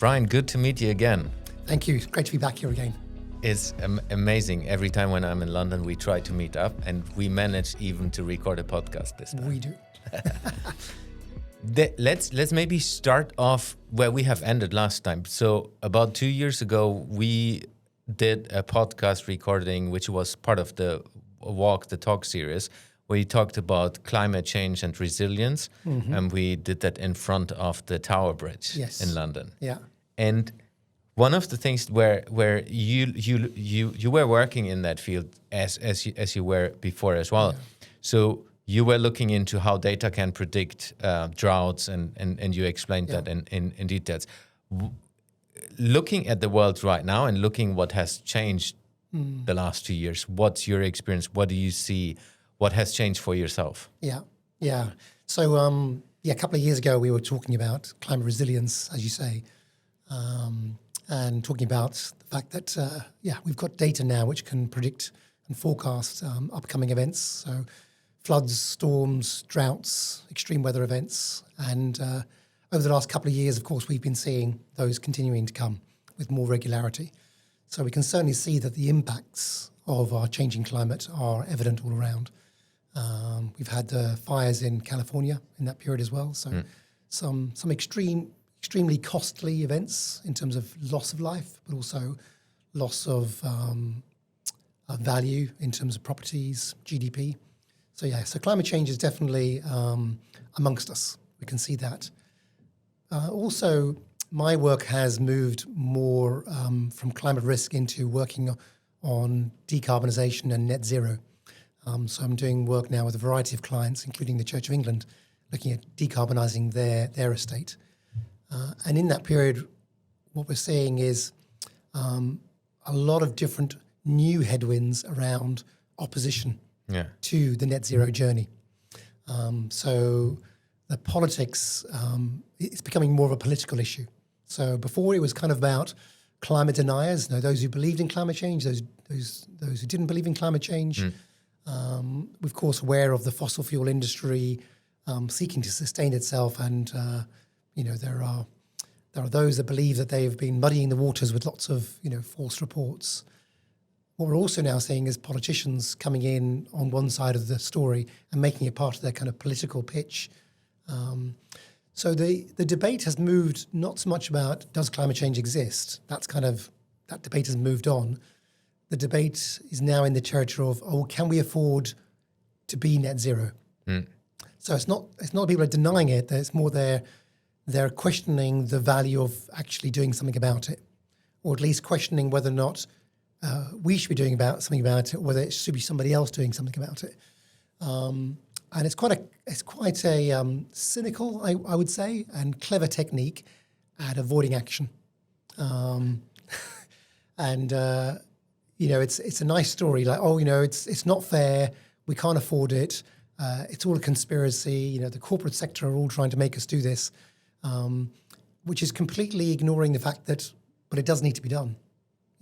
Brian, good to meet you again. Thank you. It's great to be back here again. It's amazing. Every time when I'm in London, we try to meet up, and we manage even to record a podcast this time. We do. Let's maybe start off where we have ended last time. So about 2 years ago, we did a podcast recording, which was part of the Walk the Talk series, where we talked about climate change and resilience, and we did that in front of the Tower Bridge in London. Yeah. And one of the things where you were working in that field as you were before as well. Yeah. So you were looking into how data can predict droughts, and you explained that in details. Looking at the world right now and looking what has changed the last 2 years, what's your experience? What do you see? What has changed for yourself? Yeah. So, a couple of years ago, we were talking about climate resilience, as you say, and talking about the fact that, we've got data now which can predict and forecast upcoming events. So floods, storms, droughts, extreme weather events. And over the last couple of years, of course, we've been seeing those continuing to come with more regularity. So we can certainly see that the impacts of our changing climate are evident all around. We've had the fires in California in that period as well. So some extremely costly events in terms of loss of life, but also loss of value in terms of properties, GDP. So climate change is definitely amongst us. We can see that. Also, my work has moved more from climate risk into working on decarbonization and net zero. So I'm doing work now with a variety of clients, including the Church of England, looking at decarbonizing their estate. And in that period, what we're seeing is a lot of different new headwinds around opposition to the net zero journey. So the politics, it's becoming more of a political issue. So before it was kind of about climate deniers, those who believed in climate change, those who didn't believe in climate change. We're of course aware of the fossil fuel industry seeking to sustain itself, and there are those that believe that they've been muddying the waters with lots of false reports. What we're also now seeing is politicians coming in on one side of the story and making it part of their kind of political pitch. So the debate has moved not so much about does climate change exist. That debate has moved on. The debate is now in the territory of can we afford to be net zero? So it's not people are denying it. It's more they're questioning the value of actually doing something about it, or at least questioning whether or not we should be doing something about it, or whether it should be somebody else doing something about it. And it's quite a cynical, I would say, and clever technique at avoiding action. It's a nice story, like, it's not fair, we can't afford it, it's all a conspiracy, the corporate sector are all trying to make us do this, which is completely ignoring the fact that, but it does need to be done.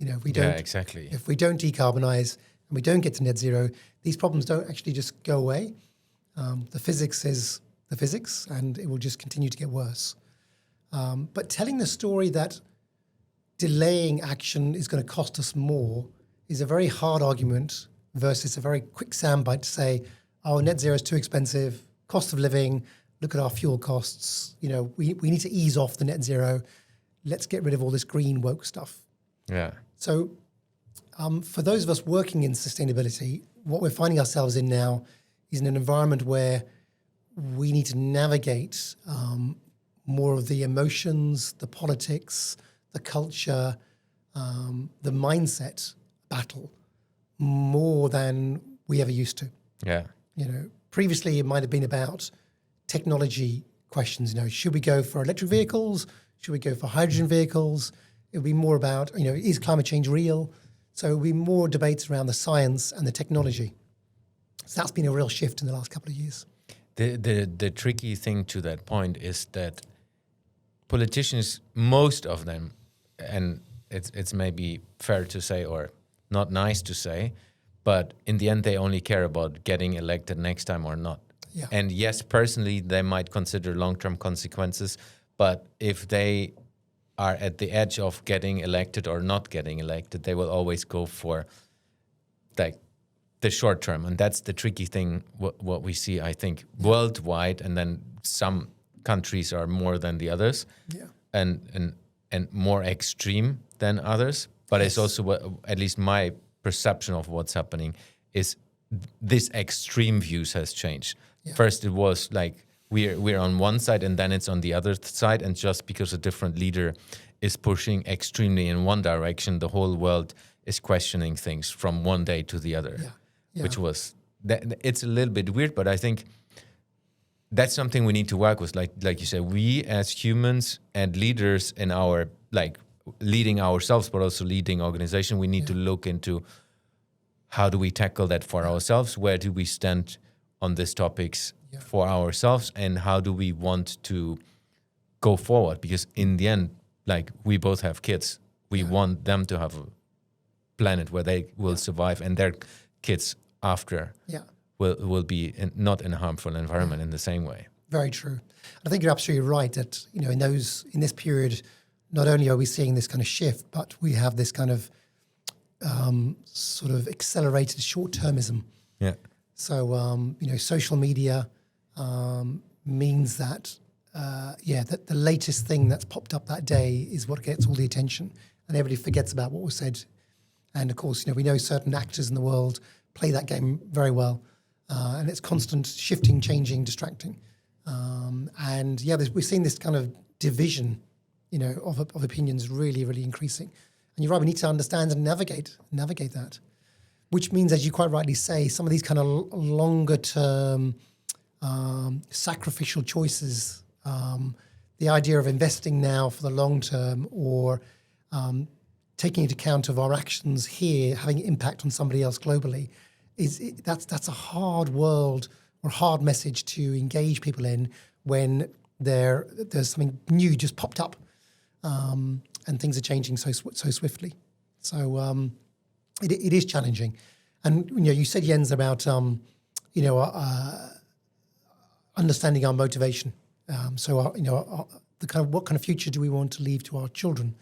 If we don't decarbonize and we don't get to net zero, these problems don't actually just go away. The physics is the physics, and it will just continue to get worse. But telling the story that delaying action is going to cost us more is a very hard argument versus a very quick soundbite to say, net zero is too expensive, cost of living, look at our fuel costs, we need to ease off the net zero, let's get rid of all this green woke stuff. Yeah. So for those of us working in sustainability, what we're finding ourselves in now is in an environment where we need to navigate more of the emotions, the politics, the culture, the mindset battle more than we ever used to. Yeah. Previously it might have been about technology questions. Should we go for electric vehicles? Should we go for hydrogen vehicles? It would be more about, is climate change real? So it would be more debates around the science and the technology. So that's been a real shift in the last couple of years. The tricky thing to that point is that politicians, most of them, and it's maybe fair to say or not nice to say, but in the end they only care about getting elected next time or not. Yeah. And yes, personally they might consider long-term consequences, but if they are at the edge of getting elected or not getting elected, they will always go for like the short term, and that's the tricky thing. What we see, I think, worldwide, and then some countries are more than the others, and more extreme than others. But it's also at least my perception of what's happening is this extreme views has changed. First, it was like we're on one side, and then it's on the other side, and just because a different leader is pushing extremely in one direction, the whole world is questioning things from one day to the other, which was it's a little bit weird, but I think that's something we need to work with. Like you said, we as humans and leaders in our leading ourselves, but also leading organization, we need to look into how do we tackle that for ourselves? Where do we stand on these topics for ourselves, and how do we want to go forward? Because in the end, like, we both have kids. We want them to have a planet where they will survive, and their kids after will be not in a harmful environment in the same way. Very true. I think you're absolutely right that, you know, in this period, not only are we seeing this kind of shift, but we have this kind of sort of accelerated short-termism. Yeah. So, you know, social media means that, that the latest thing that's popped up that day is what gets all the attention, and everybody forgets about what was said. And of course, you know, we know certain actors in the world play that game very well, and it's constant shifting, changing, distracting. We're seeing this kind of division, you know, of opinions really, really increasing. And you're right, we need to understand and navigate that, which means, as you quite rightly say, some of these kind of longer term sacrificial choices, the idea of investing now for the long term, or taking into account of our actions here having impact on somebody else globally, that's a hard world or hard message to engage people in when there's something new just popped up, and things are changing so swiftly. So it is challenging. And you know, you said, Jens, about understanding our motivation. What kind of future do we want to leave to our children?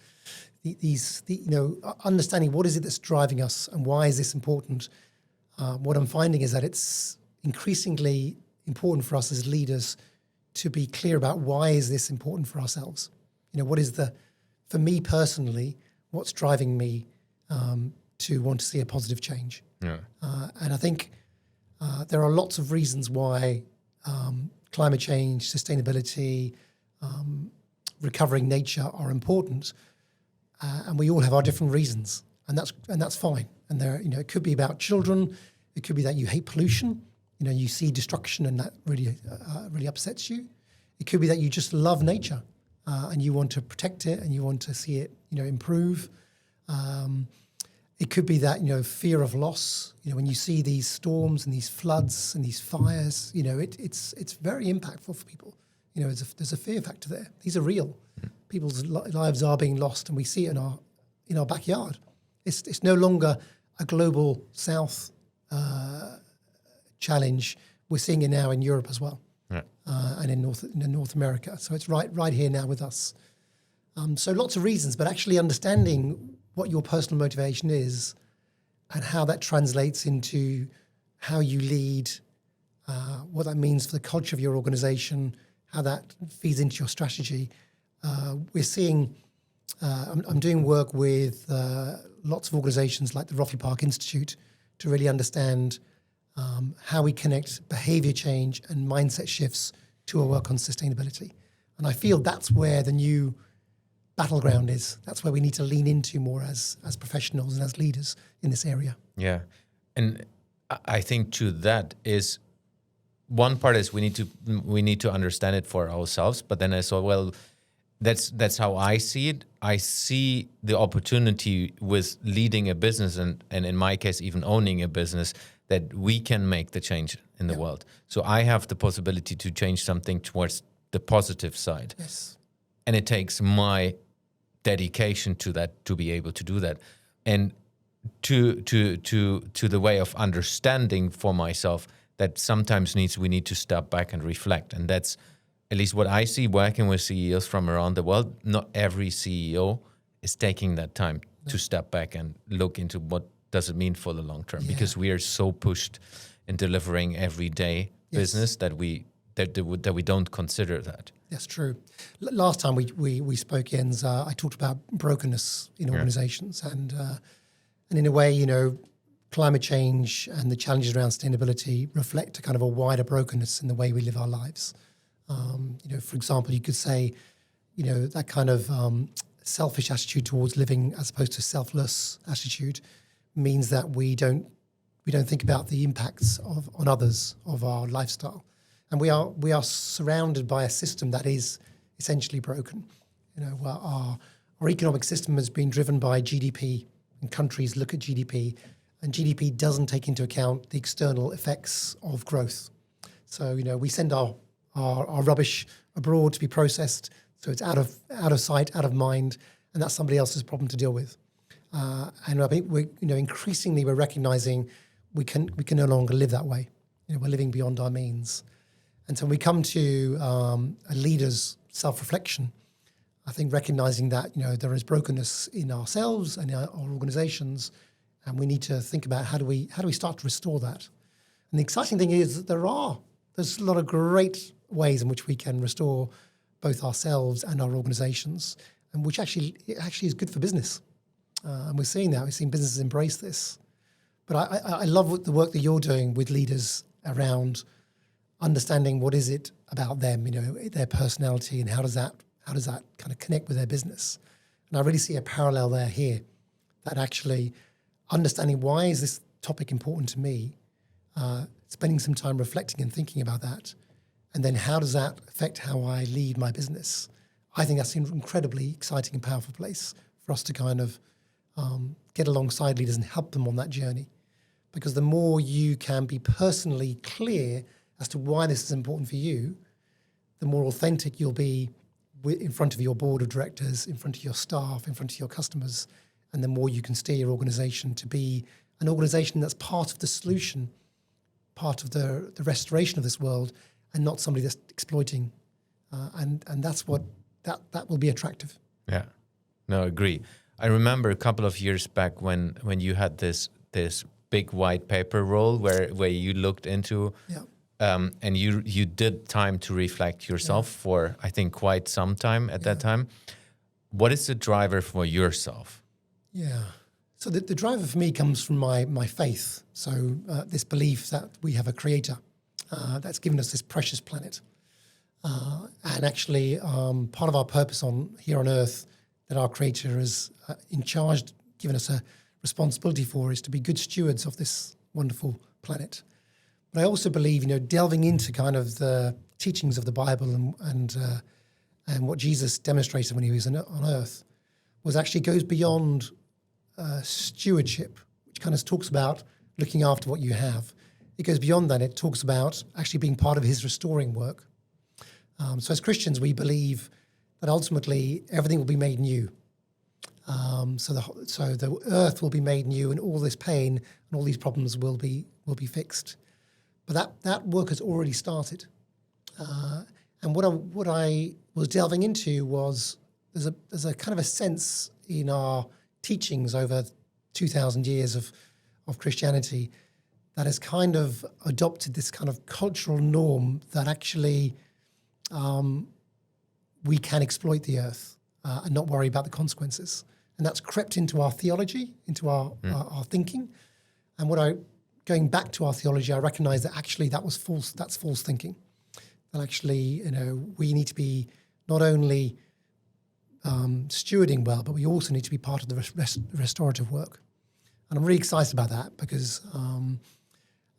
Understanding what is it that's driving us and why is this important. What I'm finding is that it's increasingly important for us as leaders to be clear about why is this important for ourselves. You know, what is for me personally, what's driving me to want to see a positive change. Yeah. And I think there are lots of reasons why climate change, sustainability, recovering nature are important, and we all have our different reasons, and that's fine. And it could be about children, it could be that you hate pollution, you know, you see destruction and that really upsets you. It could be that you just love nature and you want to protect it and you want to see it, you know, improve. It could be that, you know, fear of loss. You know, when you see these storms and these floods and these fires, you know, it's very impactful for people. You know, there's a fear factor there. These are real. People's lives are being lost, and we see it in our backyard. It's no longer a global South challenge. We're seeing it now in Europe as well, and in North America. So it's right here now with us. So lots of reasons, but actually understanding what your personal motivation is and how that translates into how you lead, what that means for the culture of your organization, how that feeds into your strategy. We're seeing, I'm doing work with lots of organizations like the Roffey Park Institute to really understand how we connect behavior change and mindset shifts to our work on sustainability. And I feel that's where the new battleground is. That's where we need to lean into more as professionals and as leaders in this area. Yeah. And I think to that is, one part is we need to understand it for ourselves, but then as well, that's how I see it. I see the opportunity with leading a business and in my case, even owning a business, that we can make the change in the world. So I have the possibility to change something towards the positive side. Yes. And it takes my dedication to that to be able to do that. And to the way of understanding for myself that sometimes we need to step back and reflect. And that's at least what I see working with CEOs from around the world, not every CEO is taking that time to step back and look into what does it mean for the long term, because we are so pushed in delivering everyday business that we don't consider that. That's true. Last time we spoke, Jens, I talked about brokenness in organizations, and in a way, you know, climate change and the challenges around sustainability reflect a kind of a wider brokenness in the way we live our lives. You know, for example, you could say, you know, that kind of selfish attitude towards living as opposed to selfless attitude means that we don't think about the impacts on others of our lifestyle, and we are surrounded by a system that is essentially broken. You know, our economic system has been driven by GDP, and countries look at GDP, and GDP doesn't take into account the external effects of growth. So, you know, we send our rubbish abroad to be processed, so it's out of sight, out of mind, and that's somebody else's problem to deal with. And I think increasingly we're recognizing we can no longer live that way. You know, we're living beyond our means, and so when we come to a leader's self-reflection, I think recognizing that, you know, there is brokenness in ourselves and in our organizations, and we need to think about how do we start to restore that. And the exciting thing is that there's a lot of great ways in which we can restore both ourselves and our organizations, and which actually is good for business. And we're seeing that. We're seeing businesses embrace this. But I love the work that you're doing with leaders around understanding what is it about them, you know, their personality, and how does that kind of connect with their business. And I really see a parallel there here, that actually understanding why is this topic important to me, spending some time reflecting and thinking about that, and then how does that affect how I lead my business. I think that's an incredibly exciting and powerful place for us to kind of get alongside leaders and help them on that journey. Because the more you can be personally clear as to why this is important for you, the more authentic you'll be in front of your board of directors, in front of your staff, in front of your customers, and the more you can steer your organization to be an organization that's part of the solution, part of the restoration of this world, and not somebody that's exploiting. And that's what that will be attractive. Yeah, no, agree. I remember a couple of years back when you had this big white paper roll where you looked into, and you did time to reflect yourself for, I think, quite some time at that time. What is the driver for yourself? Yeah. So the driver for me comes from my faith. So this belief that we have a creator that's given us this precious planet. And actually, part of our purpose here on Earth that our creator is in charge, given us a responsibility for, is to be good stewards of this wonderful planet. But I also believe, you know, delving into kind of the teachings of the Bible and what Jesus demonstrated when he was on Earth goes beyond stewardship, which kind of talks about looking after what you have. It goes beyond that. It talks about actually being part of his restoring work. So as Christians, we believe that ultimately everything will be made new. So the earth will be made new, and all this pain and all these problems will be fixed. But that work has already started. And what I was delving into was there's a kind of a sense in our teachings over 2,000 years of Christianity that has kind of adopted this kind of cultural norm that actually we can exploit the earth and not worry about the consequences. And that's crept into our theology, into our thinking. And going back to our theology, I recognize that actually that was false. That's false thinking. That actually, you know, we need to be not only stewarding well, but we also need to be part of the restorative work. And I'm really excited about that because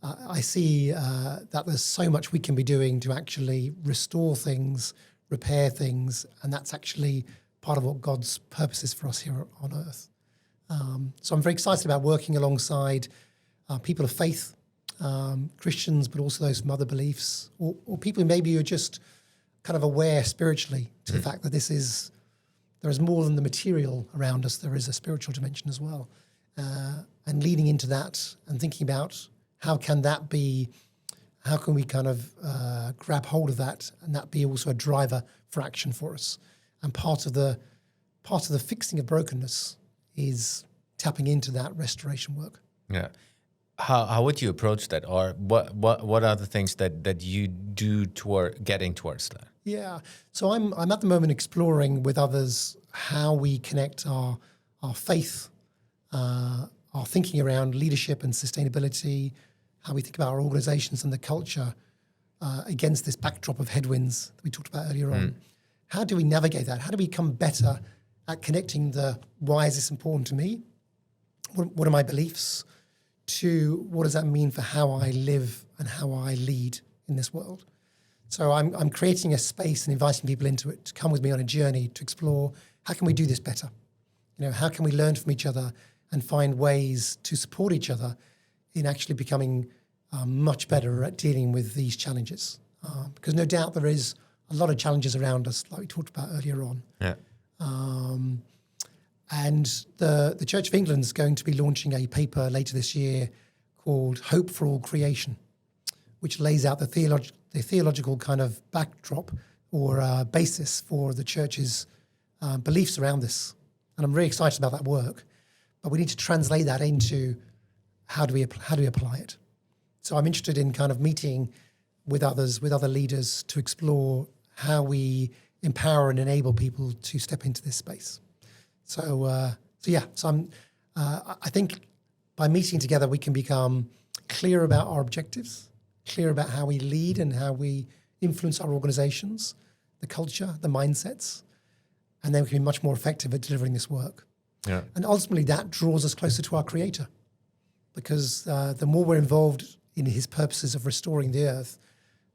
I see that there's so much we can be doing to actually restore things, repair things, and that's actually part of what God's purpose is for us here on Earth. So I'm very excited about working alongside people of faith, Christians, but also those from other beliefs, or people who maybe are just kind of aware spiritually to the fact that there is more than the material around us. There is a spiritual dimension as well. And leading into that and thinking about how can that be how can we kind of grab hold of that, and that be also a driver for action for us? And part of the fixing of brokenness is tapping into that restoration work. Yeah. How would you approach that, or what are the things that you do toward getting towards that? Yeah. So I'm at the moment exploring with others how we connect our faith, our thinking around leadership and sustainability, how we think about our organizations and the culture against this backdrop of headwinds that we talked about earlier on. How do we navigate that? How do we become better at connecting the why is this important to me? What are my beliefs? To what does that mean for how I live and how I lead in this world? So I'm creating a space and inviting people into it to come with me on a journey to explore how can we do this better? How can we learn from each other and find ways to support each other in actually becoming much better at dealing with these challenges? Because no doubt there is a lot of challenges around us, like we talked about earlier on. Yeah. And the Church of England is going to be launching a paper later this year called Hope for All Creation, which lays out the theological kind of backdrop or basis for the church's beliefs around this. And I'm really excited about that work, but we need to translate that into how do we apply it. So I'm interested in kind of meeting with others, with other leaders, to explore how we empower and enable people to step into this space. So I think by meeting together, we can become clear about our objectives, clear about how we lead and how we influence our organizations, the culture, the mindsets, and then we can be much more effective at delivering this work. Yeah. And ultimately, that draws us closer to our Creator, because the more we're involved in His purposes of restoring the earth,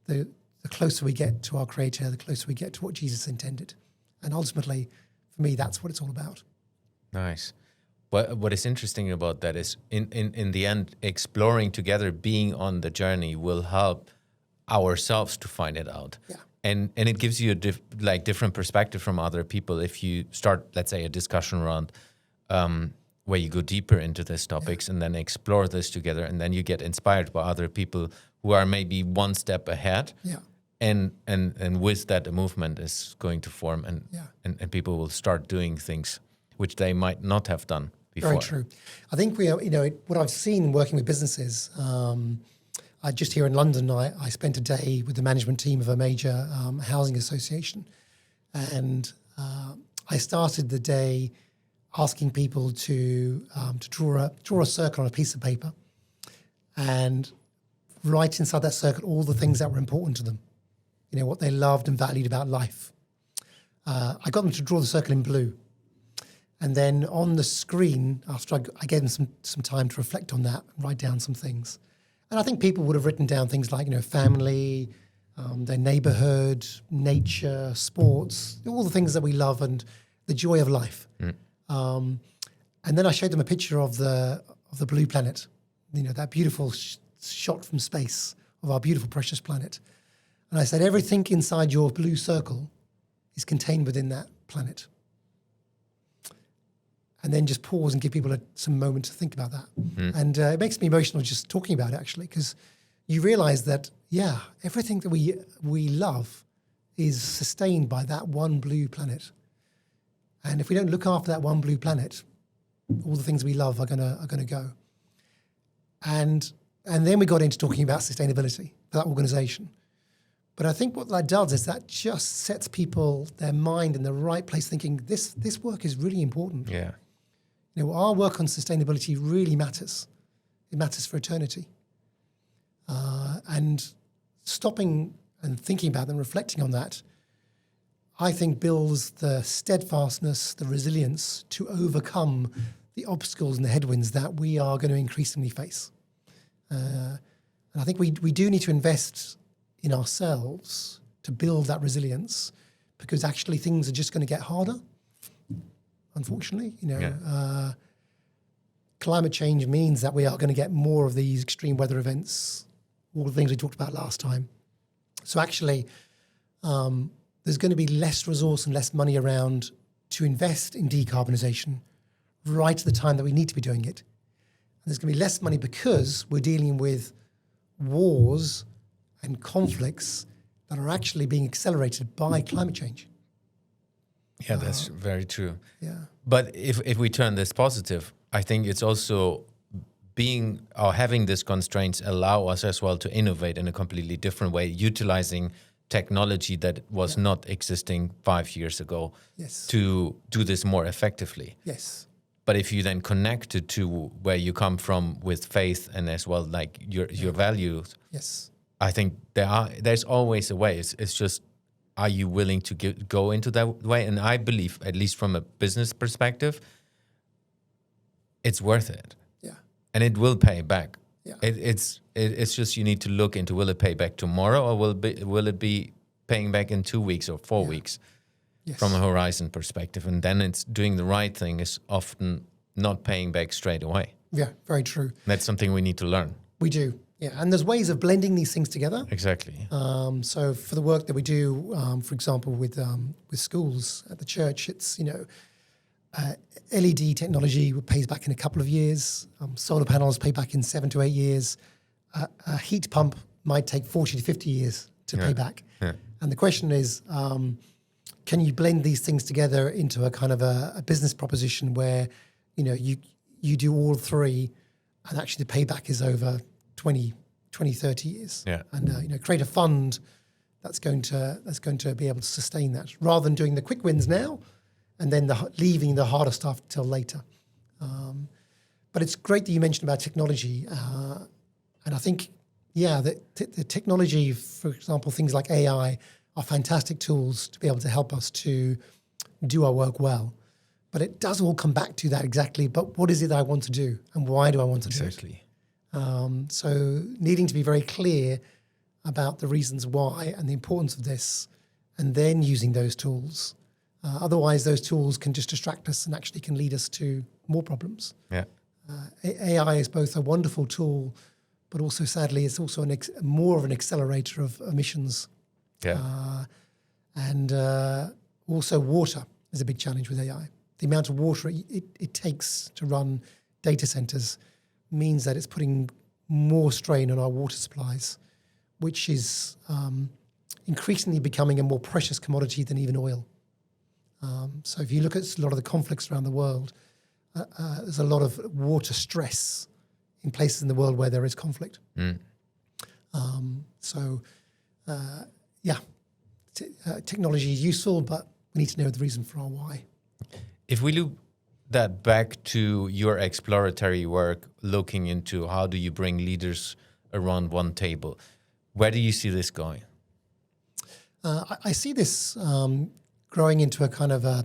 the closer we get to our Creator, the closer we get to what Jesus intended. And ultimately, for me, that's what it's all about. Nice. What is interesting about that is, in the end, exploring together, being on the journey will help ourselves to find it out. Yeah. And it gives you a different perspective from other people. If you start, let's say, a discussion around where you go deeper into these topics and then explore this together, and then you get inspired by other people who are maybe one step ahead. Yeah. And with that, a movement is going to form, and people will start doing things which they might not have done before. Very true. I think what I've seen working with businesses. Just here in London, I spent a day with the management team of a major housing association, and I started the day asking people to draw a circle on a piece of paper, and write inside that circle all the things that were important to them. What they loved and valued about life. I got them to draw the circle in blue. And then on the screen, after I gave them some time to reflect on that and write down some things. And I think people would have written down things like, family, their neighborhood, nature, sports, all the things that we love and the joy of life. And then I showed them a picture of the blue planet, that beautiful shot from space of our beautiful, precious planet. And I said, everything inside your blue circle is contained within that planet. And then just pause and give people some moment to think about that. And it makes me emotional just talking about it, actually, because you realize that, everything that we love is sustained by that one blue planet. And if we don't look after that one blue planet, all the things we love are gonna go. And then we got into talking about sustainability for that organization. But I think what that does is that just sets people, their mind in the right place, thinking this work is really important. Yeah. Our work on sustainability really matters. It matters for eternity. And stopping and thinking about and reflecting on that, I think builds the steadfastness, the resilience to overcome the obstacles and the headwinds that we are going to increasingly face. And I think we do need to invest in ourselves to build that resilience, because actually things are just going to get harder, unfortunately. Climate change means that we are going to get more of these extreme weather events, all the things we talked about last time. So actually, there's going to be less resource and less money around to invest in decarbonization right at the time that we need to be doing it. And there's going to be less money because we're dealing with wars and conflicts that are actually being accelerated by climate change. Yeah, that's very true. Yeah. But if we turn this positive, I think it's also being or having these constraints allow us as well to innovate in a completely different way, utilizing technology that was not existing 5 years ago Yes. to do this more effectively. Yes. But if you then connect it to where you come from with faith and as well like your values, Yes. I think there's always a way. It's just, are you willing to go into that way? And I believe, at least from a business perspective, it's worth it. Yeah. And it will pay back. Yeah. It's just you need to look into, will it pay back tomorrow, or will it be paying back in 2 weeks or 4 weeks from a horizon perspective? And then it's doing the right thing is often not paying back straight away. Yeah, very true. That's something we need to learn. We do. Yeah, and there's ways of blending these things together. Exactly. So for the work that we do, for example, with schools at the church, it's, LED technology pays back in a couple of years. Solar panels pay back in 7 to 8 years. A heat pump might take 40 to 50 years to pay back. Yeah. And the question is, can you blend these things together into a kind of a business proposition where, you do all three, and actually the payback is over 20, 30 years. Yeah. And create a fund that's going to be able to sustain that, rather than doing the quick wins now and then leaving the harder stuff till later. But it's great that you mentioned about technology, and I think the technology, for example, things like AI are fantastic tools to be able to help us to do our work well. But it does all come back to that exactly. But what is it that I want to do, and why do I want to do it? Exactly. So needing to be very clear about the reasons why and the importance of this, and then using those tools. Otherwise, those tools can just distract us and actually can lead us to more problems. Yeah. AI is both a wonderful tool, but also, sadly, it's also more of an accelerator of emissions. Yeah. And also water is a big challenge with AI. The amount of water it takes to run data centers means that it's putting more strain on our water supplies, which is increasingly becoming a more precious commodity than even oil. So if you look at a lot of the conflicts around the world, there's a lot of water stress in places in the world where there is conflict. Technology is useful, but we need to know the reason for our why. If we look that back to your exploratory work, looking into how do you bring leaders around one table, where do you see this going? I see this growing into a kind of a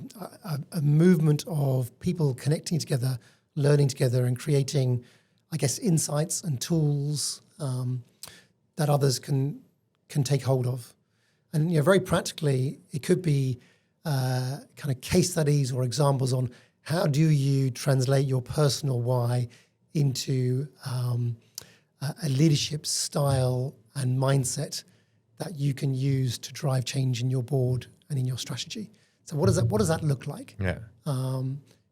movement of people connecting together, learning together, and creating, I guess, insights and tools that others can take hold of. And very practically, it could be kind of case studies or examples on how do you translate your personal why into a leadership style and mindset that you can use to drive change in your board and in your strategy. So what does that look like? Yeah.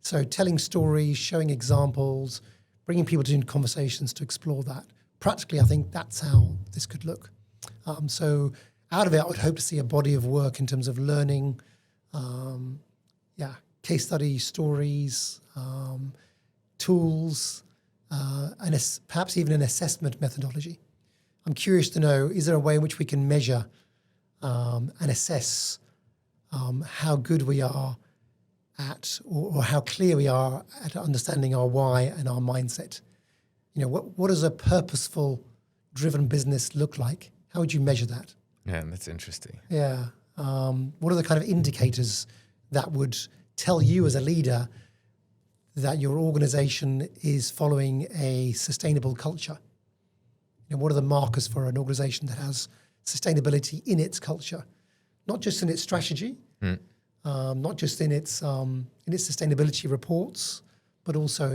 So telling stories, showing examples, bringing people to conversations to explore that. Practically, I think that's how this could look. So out of it, I would hope to see a body of work in terms of learning, case study stories, tools, and perhaps even an assessment methodology. I'm curious to know, is there a way in which we can measure and assess how good we are at, or how clear we are at understanding our why and our mindset? What does a purposeful, driven business look like? How would you measure that? Yeah, that's interesting. Yeah. What are the kind of indicators that would tell you as a leader that your organization is following a sustainable culture? What are the markers for an organization that has sustainability in its culture, not just in its strategy, not just in its sustainability reports, but also,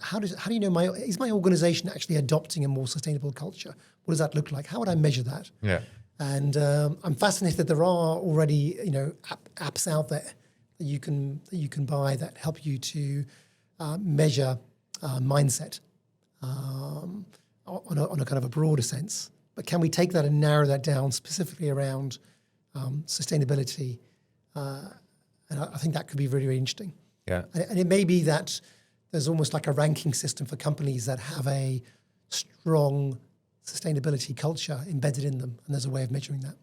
how do you know is my organization actually adopting a more sustainable culture? What does that look like? How would I measure that? Yeah. And I'm fascinated that there are already apps out there that you can buy that help you to measure mindset on a kind of a broader sense. But can we take that and narrow that down specifically around sustainability? And I think that could be really, really interesting. Yeah. And it may be that there's almost like a ranking system for companies that have a strong sustainability culture embedded in them, and there's a way of measuring that.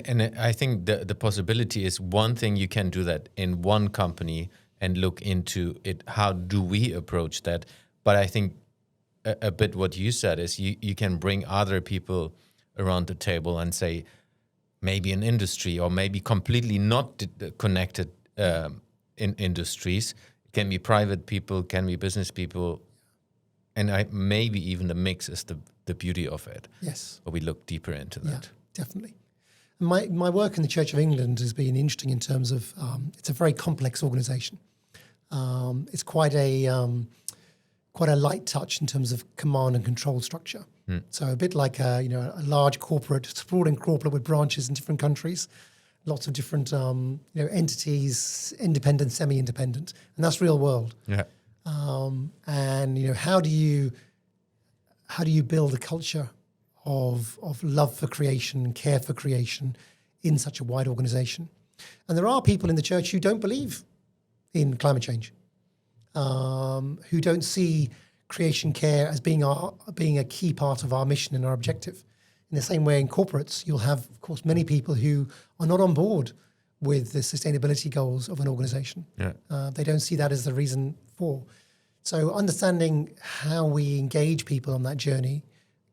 And I think the possibility is one thing you can do that in one company and look into it. How do we approach that? But I think a bit what you said is you can bring other people around the table and say, maybe an industry or maybe completely not connected in industries. It can be private people, can be business people. And maybe even the mix is the beauty of it. Yes. But we look deeper into that. Yeah, definitely. My work in the Church of England has been interesting in terms of it's a very complex organisation. It's quite a light touch in terms of command and control structure. So a bit like a large corporate, sprawling corporate with branches in different countries, lots of different entities, independent, semi-independent, and that's real world. Yeah. And how do you build a culture of love for creation, care for creation in such a wide organisation? And there are people in the church who don't believe in climate change, who don't see creation care as being a key part of our mission and our objective. In the same way, in corporates, you'll have, of course, many people who are not on board with the sustainability goals of an organisation. Yeah. They don't see that as the reason for. So understanding how we engage people on that journey,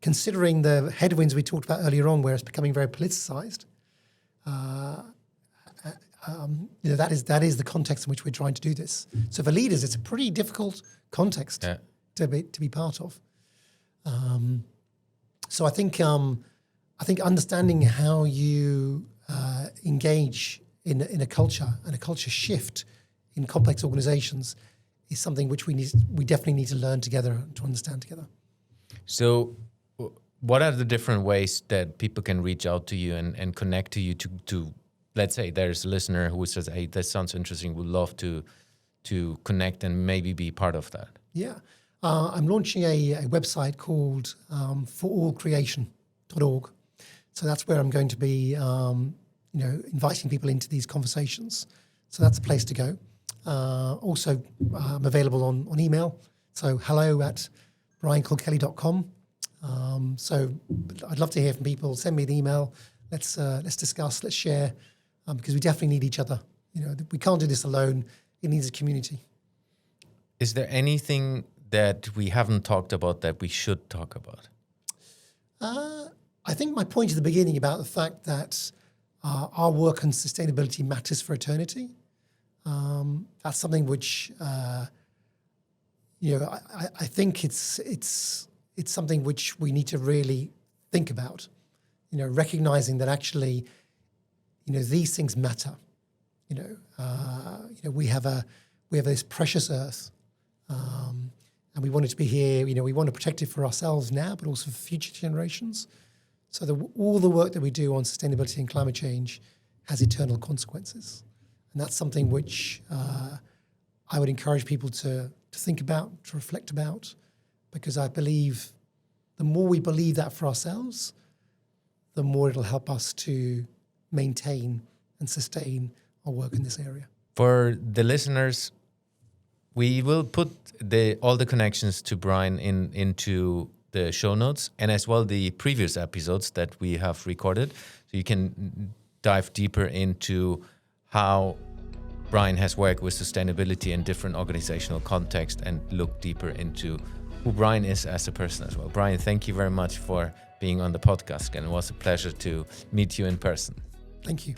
considering the headwinds we talked about earlier on, where it's becoming very politicized, that is the context in which we're trying to do this. So for leaders, it's a pretty difficult context to be part of. So I think understanding how you engage in a culture and a culture shift in complex organizations is something which we definitely need to learn together and to understand together. So what are the different ways that people can reach out to you and connect to you to let's say there's a listener who says, hey, this sounds interesting, would love to connect and maybe be part of that? Yeah. I'm launching a website called forallcreation.org. So that's where I'm going to be inviting people into these conversations. So that's a place to go. Also, I'm available on email. So hello@briankilkelly.com. So I'd love to hear from people. Send me the email. Let's discuss. Let's share. Because we definitely need each other. We can't do this alone. It needs a community. Is there anything that we haven't talked about that we should talk about? I think my point at the beginning about the fact that our work on sustainability matters for eternity. That's something which I think it's something which we need to really think about. Recognizing that actually, these things matter. We have this precious earth, and we want it to be here. We want to protect it for ourselves now, but also for future generations. So all the work that we do on sustainability and climate change has eternal consequences. And that's something which I would encourage people to think about, to reflect about, because I believe the more we believe that for ourselves, the more it'll help us to maintain and sustain our work in this area. For the listeners, we will put all the connections to Brian into the show notes, and as well the previous episodes that we have recorded, so you can dive deeper into how Brian has worked with sustainability in different organizational contexts and look deeper into who Brian is as a person as well. Brian, thank you very much for being on the podcast, and it was a pleasure to meet you in person. Thank you.